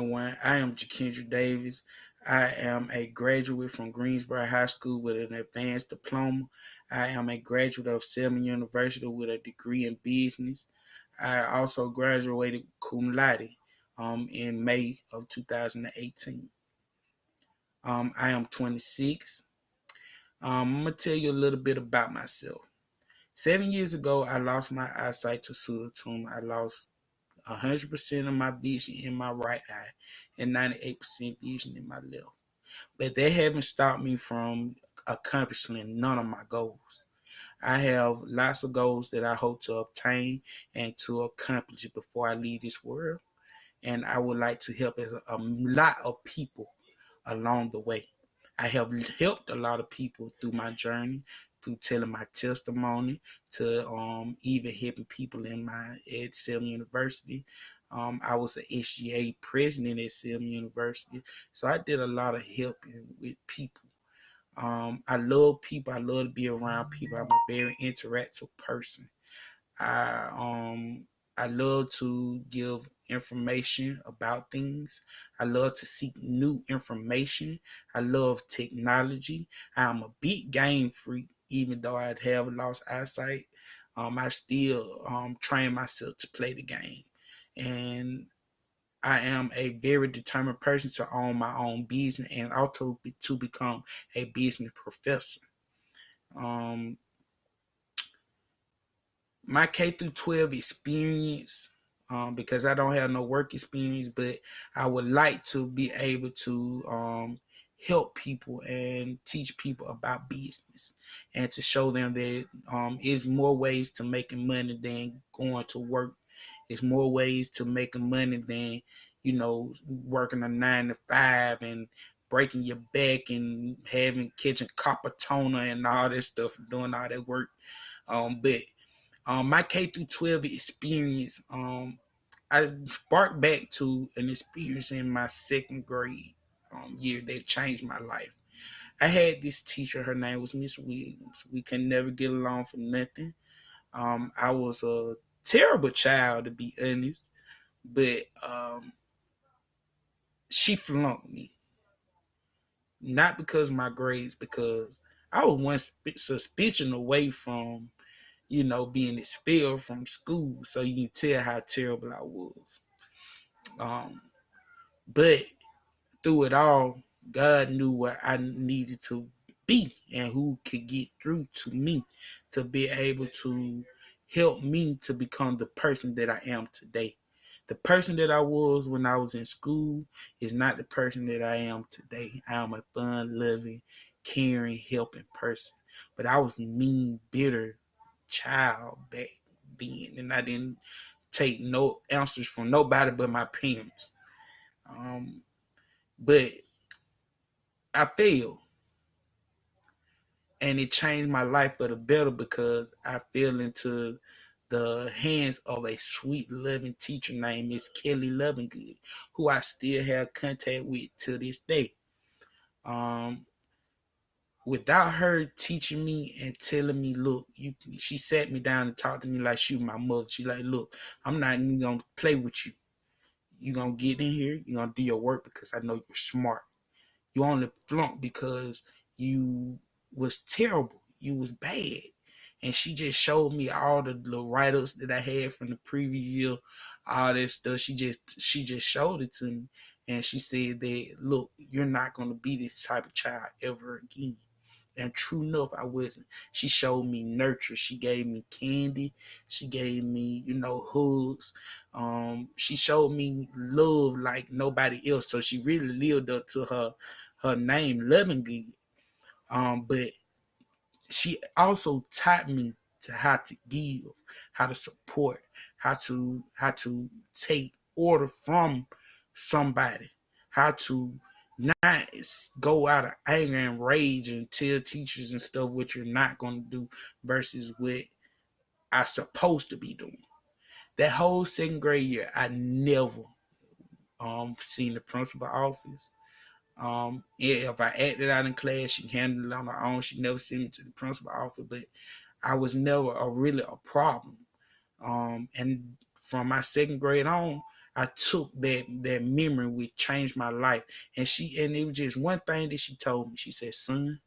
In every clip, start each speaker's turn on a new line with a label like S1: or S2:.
S1: Everyone, I am Jakendra Davis. I am a graduate from Greensboro High School with an advanced diploma. I am a graduate of Selma University with a degree in business. I also graduated cum laude in May of 2018. I am 26. I'm going to tell you a little bit about myself. 7 years ago, I lost my eyesight to pseudotumor. I lost 100% of my vision in my right eye and 98% vision in my left. But they haven't stopped me from accomplishing none of my goals. I have lots of goals that I hope to obtain and to accomplish before I leave this world. And I would like to help a lot of people along the way. I have helped a lot of people through my journey, through telling my testimony, to even helping people at Selma University. I was an SGA president at Selma University, so I did a lot of helping with people. I love people. I love to be around people. I'm a very interactive person. I um I love to give information about things. I love to seek new information. I love technology. I'm a big game freak, even though I have lost eyesight. I still train myself to play the game, and I am a very determined person to own my own business and also to become a business professor. Um, my K through 12 experience, because I don't have no work experience, but I would like to be able to help people and teach people about business and to show them that there's more ways to making money than going to work. There's more ways to making money than, working a 9 to 5 and breaking your back and having catching copper toner and all that stuff, doing all that work. But my K through 12 experience, I sparked back to an experience in my second grade year that changed my life. I had this teacher, her name was Miss Williams. We could never get along for nothing. I was a terrible child, to be honest, but she flunked me. Not because of my grades, because I was one suspension away from being expelled from school. So you can tell how terrible I was. Um, but through it all, God knew what I needed to be and who could get through to me to be able to help me to become the person that I am today. The person that I was when I was in school is not the person that I am today. I am a fun, loving, caring, helping person. But I was a mean, bitter child back then, and I didn't take no answers from nobody but my parents. But I failed, and it changed my life for the better because I fell into the hands of a sweet, loving teacher named Miss Kelly Lovingood, who I still have contact with to this day. Um, Without her teaching me and telling me, look, she sat me down and talked to me like she was my mother. She like, look, I'm not even gonna play with you. You gonna get in here, you gonna do your work because I know you're smart. You only flunked because you was terrible. You was bad. And she just showed me all the write-ups that I had from the previous year, all that stuff. She just showed it to me. And she said that, look, you're not gonna be this type of child ever again. And true enough, I wasn't. She showed me nurture. She gave me candy. She gave me, hugs. She showed me love like nobody else. So she really lived up to her name, Loving Good. But she also taught me to how to give, how to support, how to take order from somebody, how to not go out of anger and rage and tell teachers and stuff what you're not going to do versus what I supposed to be doing. That whole second grade year, I never seen the principal office. If I acted out in class, she handled it on her own. She never sent me to the principal office, but I was never really a problem. And from my second grade on, I took that memory which changed my life. And it was just one thing that she told me. She said, son,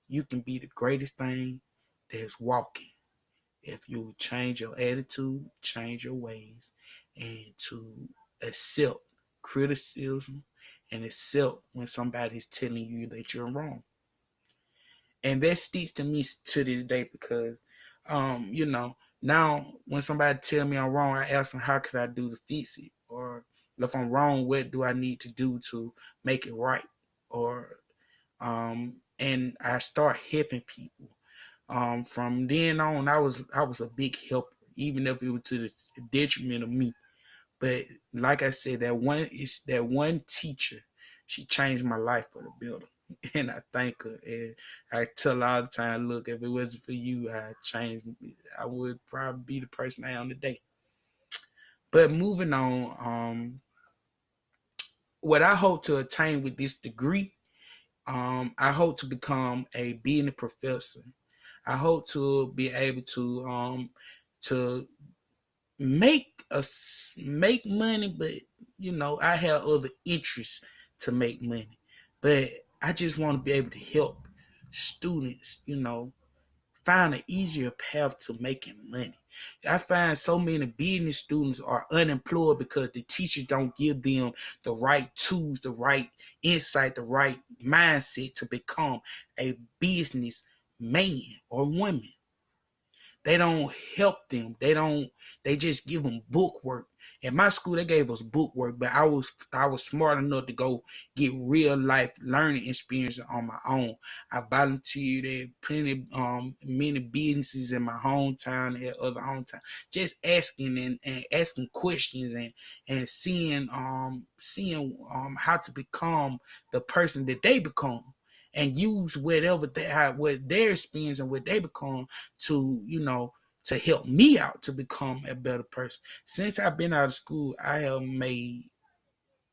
S1: you can be the greatest thing that's walking if you change your attitude, change your ways, and to accept criticism and accept when somebody's telling you that you're wrong. And that sticks to me to this day because, now when somebody tell me I'm wrong, I ask them how could I do to fix it, or if I'm wrong, what do I need to do to make it right, or and I start helping people. From then on, I was a big helper, even if it was to the detriment of me. But like I said, that one teacher. She changed my life for the better, and I thank her. And I tell her all the time, look, if it wasn't for you, I would probably be the person I am today. But moving on, what I hope to attain with this degree, I hope to become a business professor. I hope to be able to make money, but I have other interests to make money. But I just want to be able to help students, find an easier path to making money. I find so many business students are unemployed because the teachers don't give them the right tools, the right insight, the right mindset to become a business man or woman. They don't help them. They just give them book work. In my school, they gave us book work, but I was smart enough to go get real life learning experience on my own. I volunteered at many businesses in my hometown and other hometown, just asking and asking questions and seeing how to become the person that they become, and use what their experience and what they become to to help me out to become a better person. Since I've been out of school, I have made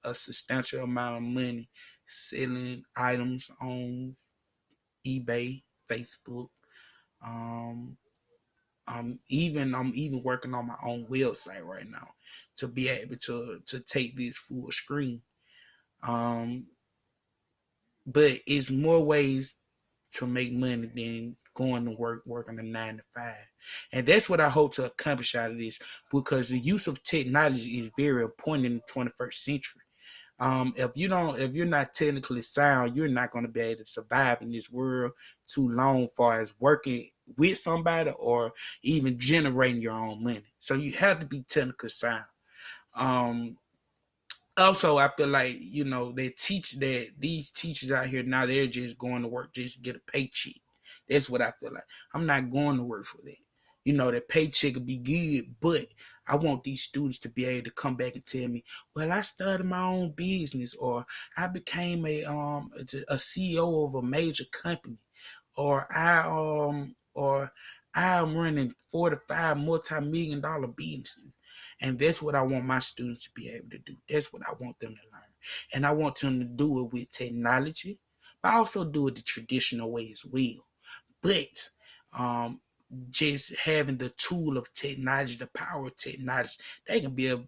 S1: a substantial amount of money selling items on eBay, Facebook. Um, I'm even working on my own website right now to be able to take this full screen. Um, but it's more ways to make money than going to work, working a 9 to 5. And that's what I hope to accomplish out of this, because the use of technology is very important in the 21st century. If you're not technically sound, you're not going to be able to survive in this world too long, far as working with somebody or even generating your own money. So you have to be technically sound. Um, Also, I feel like they teach that these teachers out here now, they're just going to work just to get a paycheck. That's what I feel like. I'm not going to work for that. That paycheck will be good, but I want these students to be able to come back and tell me, well, I started my own business, or I became a CEO of a major company, or I'm running 45 multi-million-dollar businesses. And that's what I want my students to be able to do. That's what I want them to learn. And I want them to do it with technology, but I also do it the traditional way as well. But um, just having the tool of technology, the power of technology, they can be a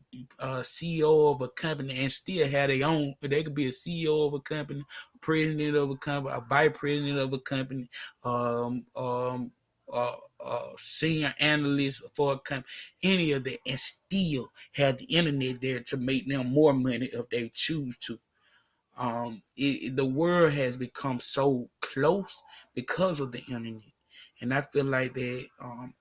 S1: CEO of a company and still have their own. They could be a CEO of a company, president of a company, a vice president of a company, um, um, senior analyst for a company, any of that, and still have the internet there to make them more money if they choose to. The world has become so close because of the internet, and I feel like that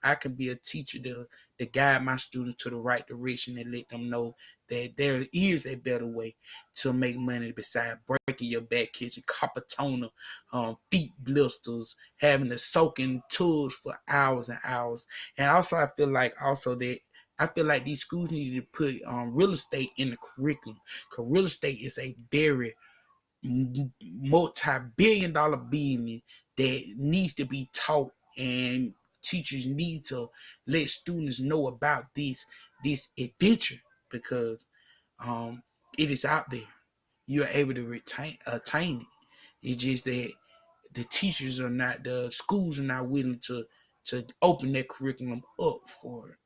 S1: I can be a teacher to guide my students to the right direction and let them know that there is a better way to make money besides breaking your back, catching copper toner, feet blisters, having to soak in tubs for hours and hours. And also, I feel like these schools need to put real estate in the curriculum, because real estate is a very multi-billion-dollar business that needs to be taught, and teachers need to let students know about this adventure, because um, it is out there. You're able to attain it. It's just that the schools are not willing to open their curriculum up for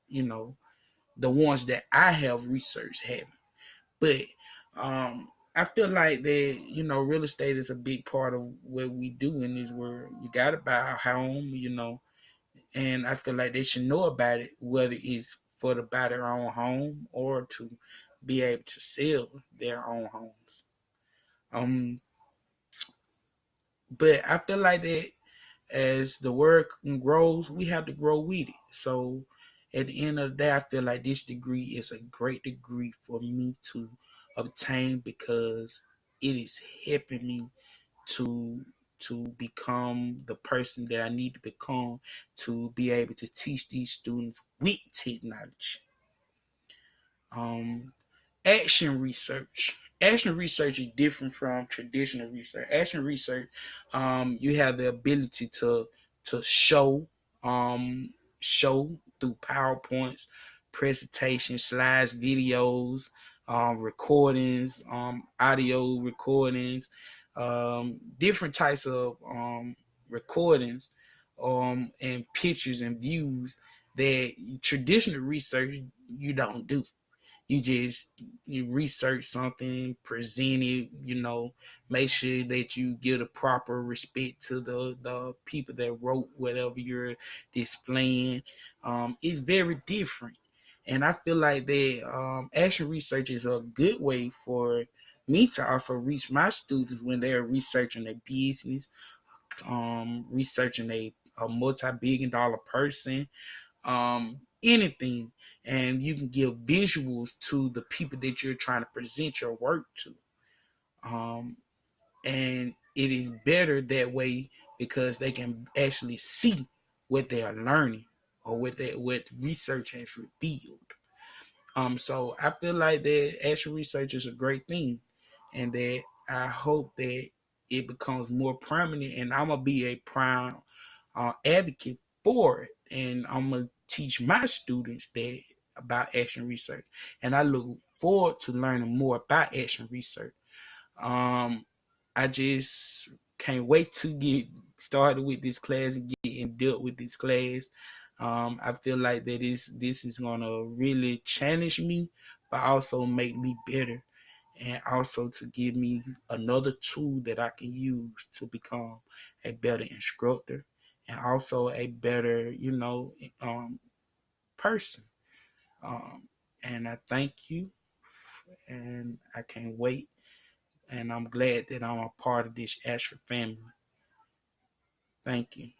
S1: the ones that I have researched haven't. But I feel like that, real estate is a big part of what we do in this world. You got to buy a home, and I feel like they should know about it, whether it's for to buy their own home or to be able to sell their own homes. Um, but I feel like that as the work grows, we have to grow with it. So at the end of the day, I feel like this degree is a great degree for me to obtain because it is helping me to become the person that I need to become to be able to teach these students with technology. Um, Action research. Action research is different from traditional research. Action research, you have the ability to um, show through PowerPoints, presentations, slides, videos, recordings, audio recordings, different types of recordings, and pictures and views that traditional research you don't do. You research something, present it, make sure that you give the proper respect to the people that wrote whatever you're displaying. It's very different. And I feel like that action research is a good way for me to also reach my students when they're researching a business, researching a multi-billion dollar person, anything, and you can give visuals to the people that you're trying to present your work to. um, and it is better that way because they can actually see what they are learning or what research has revealed. So I feel like that actual research is a great thing, and that I hope that it becomes more prominent, and I'm gonna be a prime advocate for it, and I'm gonna teach my students that about action research, and I look forward to learning more about action research. Um, I just can't wait to get started with this class and get in depth with this class. I feel like that this is gonna really challenge me, but also make me better, and also to give me another tool that I can use to become a better instructor and also a better, person. Um, and I thank you, and I can't wait, and I'm glad that I'm a part of this Ashford family. Thank you.